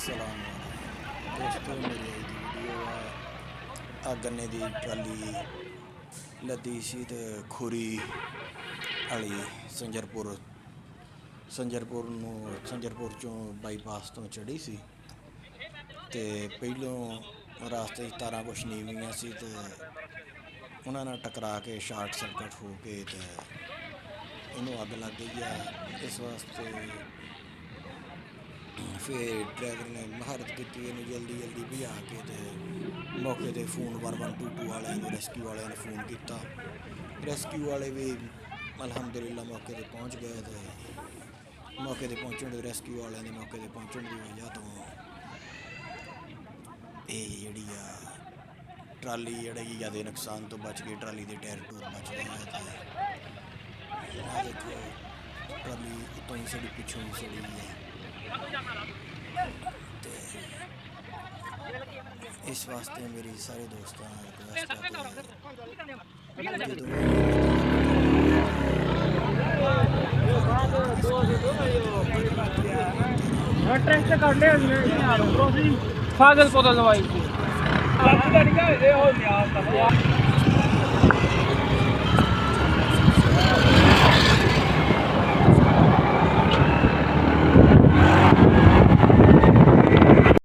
सलाम दोस्तों, मेरी आई दी वीडियो आ गन्ने की ट्राली लदी सी ते खुरी वाली संजरपुर चों बाईपास तो चढ़ी सी ते पहलों रास्ते तारा कुछ नीवियां सी ते उन्हां नाल टकरा के शार्ट सर्किट हो के ते इनू अग लग गई है। इस वास्ते फिर ड्राइवर ने महारत की जल्दी जल्दी भजा के ते मौके ते फोन 1122 वाले रेस्क्यू वाले ने फोन किया। रेस्क्यू वाले भी अलहमदुलिल्लाह मौके ते पहुँच गए थे। मौके ते पहुँचने रेस्क्यू वाले ने मौके ते पहुँचने की वजह तो ये जी ट्राली जी ज़्यादा नुकसान तो बच गई। ट्राली के टायर टूर बच गए थे। देखो ट्राली उतों ही सड़ी पिछों ही सड़ी है। इस वास्ते मेरी सारे दोस्तों रिक्वेस्ट है फागल पता दवाई